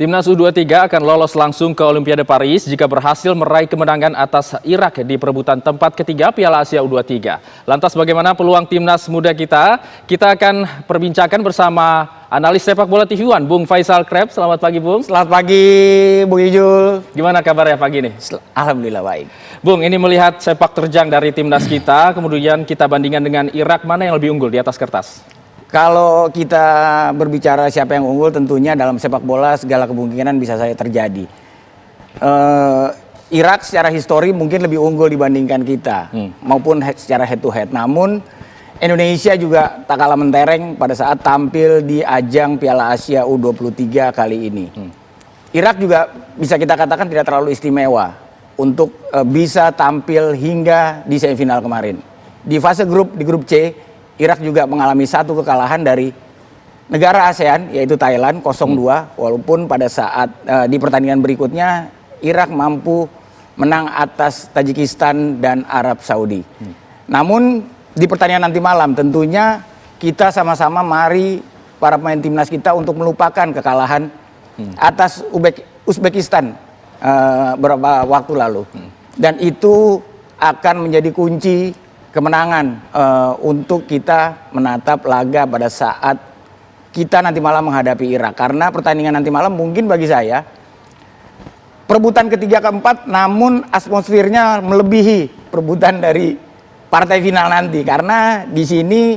Timnas U23 akan lolos langsung ke Olimpiade Paris jika berhasil meraih kemenangan atas Irak di perebutan tempat ketiga Piala Asia U23. Lantas bagaimana peluang timnas muda kita? Kita akan perbincangkan bersama analis sepak bola TV One, Bung Faisal Kreb. Selamat pagi, Bung. Selamat pagi, Bung Ijul. Gimana kabarnya pagi ini? Alhamdulillah baik. Bung, ini melihat sepak terjang dari timnas kita, kemudian kita bandingkan dengan Irak, mana yang lebih unggul di atas kertas? Kalau kita berbicara siapa yang unggul, tentunya dalam sepak bola segala kemungkinan bisa saja terjadi. Irak secara histori mungkin lebih unggul dibandingkan kita, maupun secara head to head. Namun Indonesia juga tak kalah mentereng pada saat tampil di ajang Piala Asia U23 kali ini. Irak juga bisa kita katakan tidak terlalu istimewa untuk bisa tampil hingga di semifinal kemarin. Di fase grup, di grup C, Irak juga mengalami satu kekalahan dari negara ASEAN, yaitu Thailand 0-2, walaupun pada saat di pertandingan berikutnya Irak mampu menang atas Tajikistan dan Arab Saudi. Namun di pertandingan nanti malam tentunya kita sama-sama mari para pemain timnas kita untuk melupakan kekalahan atas Uzbekistan beberapa waktu lalu. Dan itu akan menjadi kunci kemenangan untuk kita menatap laga pada saat kita nanti malam menghadapi Irak. Karena pertandingan nanti malam mungkin bagi saya perebutan ketiga keempat, namun atmosfernya melebihi perebutan dari partai final nanti. Karena di sini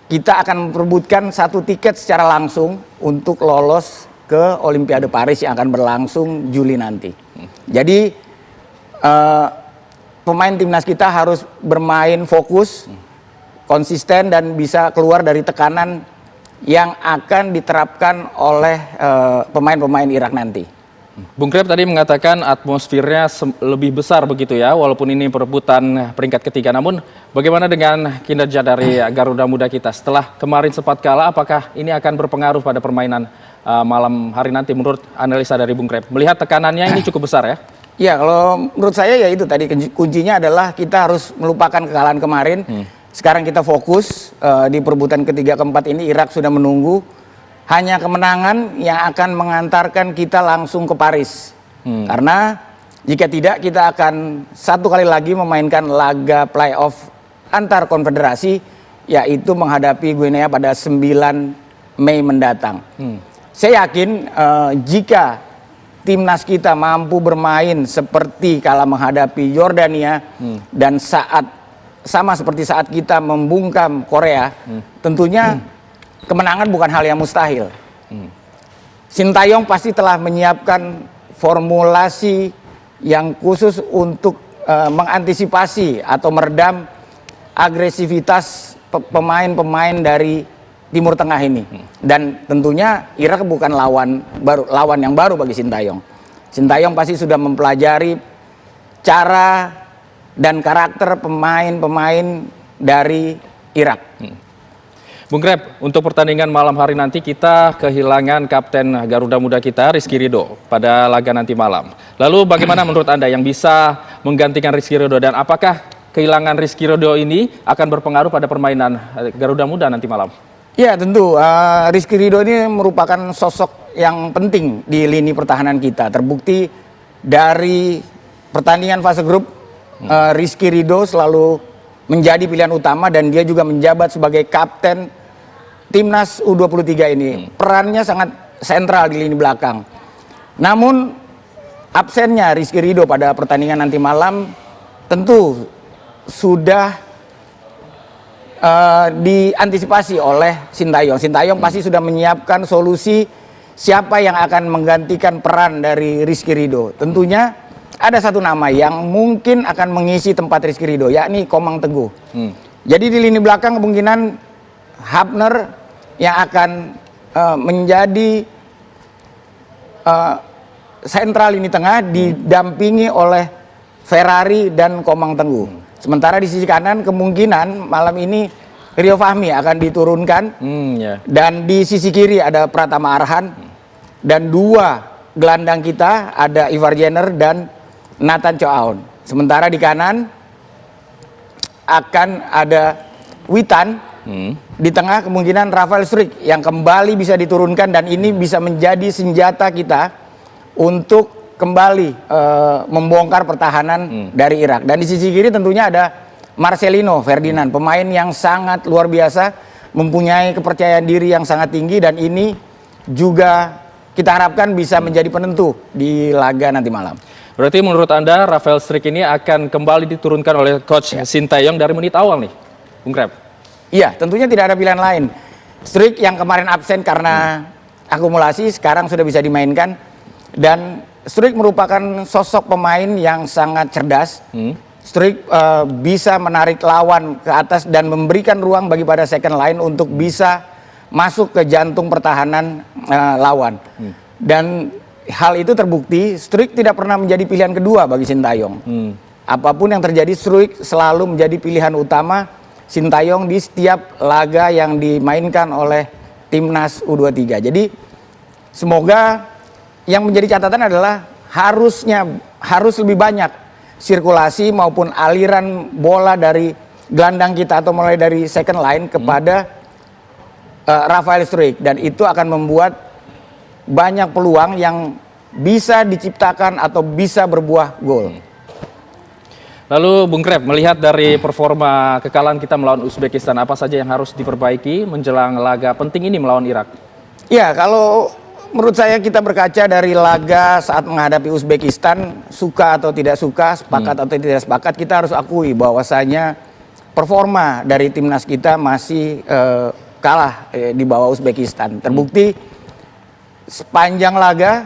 kita akan memperebutkan satu tiket secara langsung untuk lolos ke Olimpiade Paris yang akan berlangsung Juli nanti. Jadi pemain timnas kita harus bermain fokus, konsisten, dan bisa keluar dari tekanan yang akan diterapkan oleh pemain-pemain Irak nanti. Bung Kreb tadi mengatakan atmosfernya lebih besar begitu ya, walaupun ini perebutan peringkat ketiga. Namun bagaimana dengan kinerja dari Garuda Muda kita? Setelah kemarin sempat kalah, apakah ini akan berpengaruh pada permainan malam hari nanti menurut analisa dari Bung Kreb? Melihat tekanannya ini cukup besar ya? Ya, kalau menurut saya ya itu tadi kuncinya adalah kita harus melupakan kekalahan kemarin. Sekarang kita fokus di perebutan ketiga keempat ini. Irak sudah menunggu. Hanya kemenangan yang akan mengantarkan kita langsung ke Paris. Karena jika tidak kita akan satu kali lagi memainkan laga playoff antar konfederasi, yaitu menghadapi Guinea pada 9 Mei mendatang. Saya yakin jika timnas kita mampu bermain seperti kala menghadapi Yordania dan sama seperti saat kita membungkam Korea, tentunya kemenangan bukan hal yang mustahil. Sintayong pasti telah menyiapkan formulasi yang khusus untuk mengantisipasi atau meredam agresivitas pemain-pemain dari Timur Tengah ini. Dan tentunya Irak bukan lawan yang baru bagi Sintayong. Sintayong pasti sudah mempelajari cara dan karakter pemain-pemain dari Irak. Bung Kreb, untuk pertandingan malam hari nanti kita kehilangan Kapten Garuda Muda kita, Rizky Ridho, pada laga nanti malam. Lalu bagaimana menurut Anda yang bisa menggantikan Rizky Ridho, dan apakah kehilangan Rizky Ridho ini akan berpengaruh pada permainan Garuda Muda nanti malam? Ya tentu, Rizky Ridho ini merupakan sosok yang penting di lini pertahanan kita. Terbukti dari pertandingan fase grup, Rizky Ridho selalu menjadi pilihan utama dan dia juga menjabat sebagai kapten Timnas U23 ini. Perannya sangat sentral di lini belakang. Namun absennya Rizky Ridho pada pertandingan nanti malam tentu sudah diantisipasi oleh Sintayong. Sintayong pasti sudah menyiapkan solusi siapa yang akan menggantikan peran dari Rizky Ridho. Tentunya ada satu nama yang mungkin akan mengisi tempat Rizky Ridho, yakni Komang Teguh. Jadi di lini belakang kemungkinan Hapner yang akan menjadi sentral lini tengah didampingi oleh Ferrari dan Komang Teguh. Sementara di sisi kanan kemungkinan malam ini Rio Fahmi akan diturunkan. Dan di sisi kiri ada Pratama Arhan. Dan dua gelandang kita ada Ivar Jenner dan Nathan Choaon. Sementara di kanan akan ada Witan Di tengah kemungkinan Rafael Struijk yang kembali bisa diturunkan, dan ini bisa menjadi senjata kita untuk kembali membongkar pertahanan dari Irak. Dan di sisi kiri tentunya ada Marcelino Ferdinand, pemain yang sangat luar biasa, mempunyai kepercayaan diri yang sangat tinggi, dan ini juga kita harapkan bisa menjadi penentu di laga nanti malam. Berarti menurut Anda Rafael Struijk ini akan kembali diturunkan oleh coach Sintayong dari menit awal nih, Bung Krep? Iya, tentunya tidak ada pilihan lain. Struijk yang kemarin absen karena akumulasi sekarang sudah bisa dimainkan, dan Struijk merupakan sosok pemain yang sangat cerdas. Struijk bisa menarik lawan ke atas dan memberikan ruang bagi pada second line untuk bisa masuk ke jantung pertahanan lawan. Dan hal itu terbukti, Struijk tidak pernah menjadi pilihan kedua bagi Sintayong. Apapun yang terjadi, Struijk selalu menjadi pilihan utama Sintayong di setiap laga yang dimainkan oleh timnas U23. Jadi semoga yang menjadi catatan adalah harus lebih banyak sirkulasi maupun aliran bola dari gelandang kita atau mulai dari second line kepada Rafael Struijk, dan itu akan membuat banyak peluang yang bisa diciptakan atau bisa berbuah gol. Lalu Bung Krep, melihat dari performa kekalahan kita melawan Uzbekistan, apa saja yang harus diperbaiki menjelang laga penting ini melawan Irak? Ya, kalau menurut saya kita berkaca dari laga saat menghadapi Uzbekistan, suka atau tidak suka, sepakat atau tidak sepakat, kita harus akui bahwasanya performa dari timnas kita masih kalah di bawah Uzbekistan. Terbukti sepanjang laga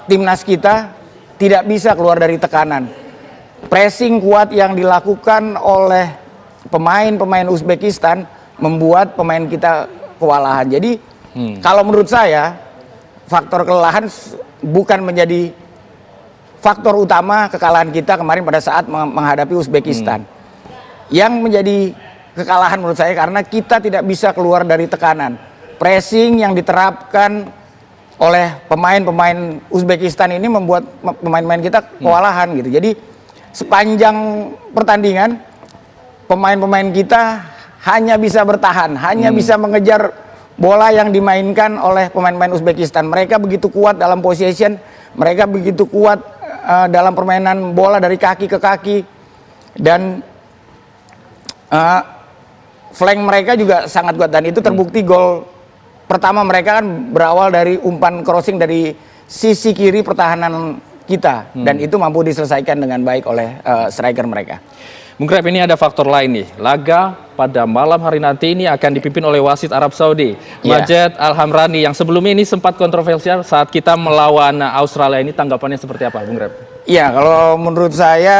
timnas kita tidak bisa keluar dari tekanan. Pressing kuat yang dilakukan oleh pemain-pemain Uzbekistan membuat pemain kita kewalahan. Jadi kalau menurut saya faktor kelelahan bukan menjadi faktor utama kekalahan kita kemarin pada saat menghadapi Uzbekistan. Yang menjadi kekalahan menurut saya karena kita tidak bisa keluar dari tekanan. Pressing yang diterapkan oleh pemain-pemain Uzbekistan ini membuat pemain-pemain kita kewalahan gitu. Jadi sepanjang pertandingan pemain-pemain kita hanya bisa bertahan, hanya bisa mengejar bola yang dimainkan oleh pemain-pemain Uzbekistan. Mereka begitu kuat dalam possession, mereka begitu kuat dalam permainan bola dari kaki ke kaki, dan flank mereka juga sangat kuat, dan itu terbukti gol pertama mereka kan berawal dari umpan crossing dari sisi kiri pertahanan kita, dan itu mampu diselesaikan dengan baik oleh striker mereka. Bung Krep, ini ada faktor lain nih. Laga pada malam hari nanti ini akan dipimpin oleh wasit Arab Saudi, Majed Al-Hamrani, yang sebelumnya ini sempat kontroversial saat kita melawan Australia. Ini tanggapannya seperti apa, Bung Krep? Iya, kalau menurut saya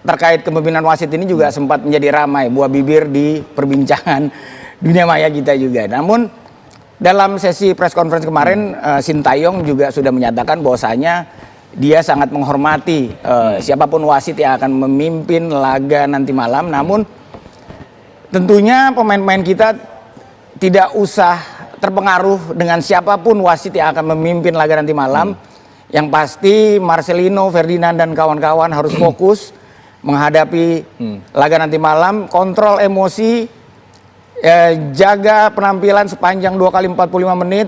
terkait kepemimpinan wasit ini juga sempat menjadi ramai, buah bibir di perbincangan dunia maya kita juga. Namun dalam sesi press conference kemarin, Sintayong juga sudah menyatakan bahwasanya dia sangat menghormati siapapun wasit yang akan memimpin laga nanti malam. Namun tentunya pemain-pemain kita tidak usah terpengaruh dengan siapapun wasit yang akan memimpin laga nanti malam. Yang pasti Marcelino, Ferdinand dan kawan-kawan harus fokus menghadapi laga nanti malam, kontrol emosi, jaga penampilan sepanjang 2 kali 45 menit,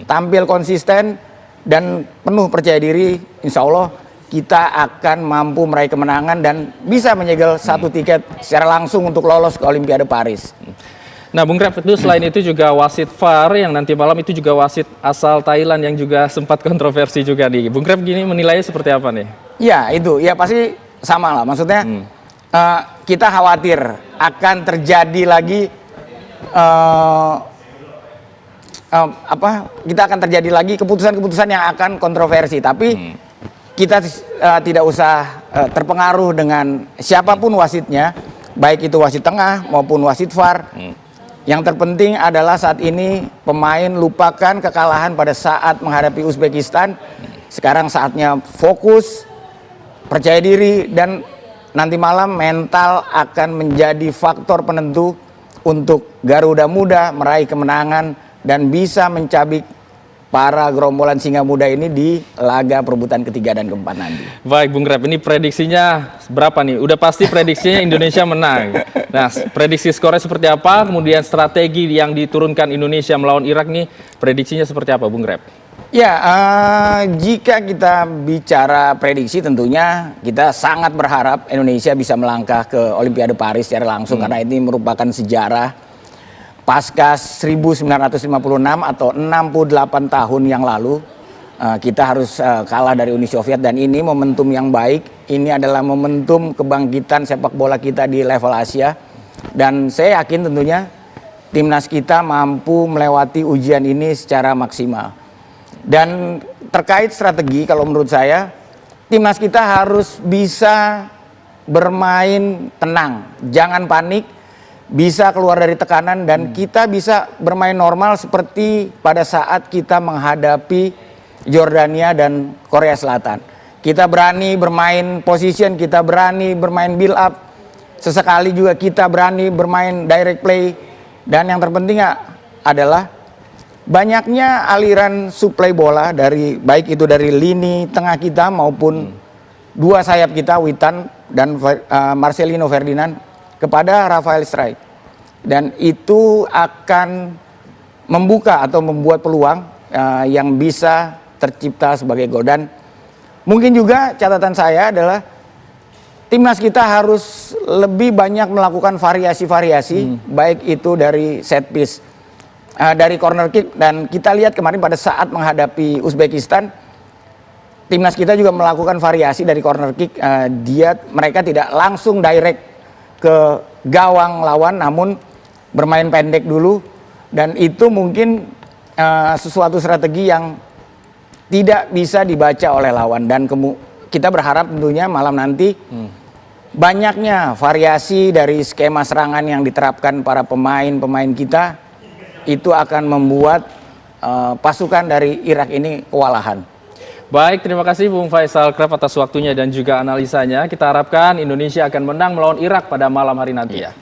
tampil konsisten dan penuh percaya diri. Insya Allah kita akan mampu meraih kemenangan dan bisa menyegel satu tiket secara langsung untuk lolos ke Olimpiade Paris. Nah, Bung Krep, itu selain itu juga wasit VAR yang nanti malam itu juga wasit asal Thailand yang juga sempat kontroversi juga nih. Bung Krep gini menilainya seperti apa nih? Ya itu, ya pasti sama lah. Maksudnya kita khawatir akan terjadi lagi kita akan terjadi lagi keputusan-keputusan yang akan kontroversi. Tapi kita tidak usah terpengaruh dengan siapapun wasitnya, baik itu wasit tengah maupun wasit VAR. Yang terpenting adalah saat ini pemain lupakan kekalahan pada saat menghadapi Uzbekistan. Sekarang saatnya fokus, percaya diri, dan nanti malam mental akan menjadi faktor penentu untuk Garuda Muda meraih kemenangan dan bisa mencabik para gerombolan singa muda ini di laga perebutan ketiga dan keempat nanti. Baik, Bung Rep, ini prediksinya berapa nih? Udah pasti prediksinya Indonesia menang. Nah, prediksi skornya seperti apa? Kemudian strategi yang diturunkan Indonesia melawan Irak nih, prediksinya seperti apa, Bung Rep? Ya, jika kita bicara prediksi tentunya kita sangat berharap Indonesia bisa melangkah ke Olimpiade Paris secara langsung karena ini merupakan sejarah pasca 1956 atau 68 tahun yang lalu kita harus kalah dari Uni Soviet, dan ini momentum yang baik. Ini adalah momentum kebangkitan sepak bola kita di level Asia, dan saya yakin tentunya timnas kita mampu melewati ujian ini secara maksimal. Dan terkait strategi, kalau menurut saya timnas kita harus bisa bermain tenang, jangan panik, bisa keluar dari tekanan, dan kita bisa bermain normal seperti pada saat kita menghadapi Jordania dan Korea Selatan. Kita berani bermain position, kita berani bermain build up, sesekali juga kita berani bermain direct play, dan yang terpenting adalah banyaknya aliran suplai bola dari baik itu dari lini tengah kita maupun dua sayap kita, Witan dan Marcelino Ferdinand, kepada Rafael Struijk, dan itu akan membuka atau membuat peluang yang bisa tercipta sebagai gol. Dan mungkin juga catatan saya adalah timnas kita harus lebih banyak melakukan variasi-variasi, baik itu dari set piece, dari corner kick, dan kita lihat kemarin pada saat menghadapi Uzbekistan, timnas kita juga melakukan variasi dari corner kick. Mereka tidak langsung direct ke gawang lawan, namun bermain pendek dulu, dan itu mungkin sesuatu strategi yang tidak bisa dibaca oleh lawan. Dan kita berharap tentunya malam nanti banyaknya variasi dari skema serangan yang diterapkan para pemain-pemain kita, itu akan membuat pasukan dari Irak ini kewalahan. Baik, terima kasih Bung Faisal Kraf atas waktunya dan juga analisanya. Kita harapkan Indonesia akan menang melawan Irak pada malam hari nanti ya.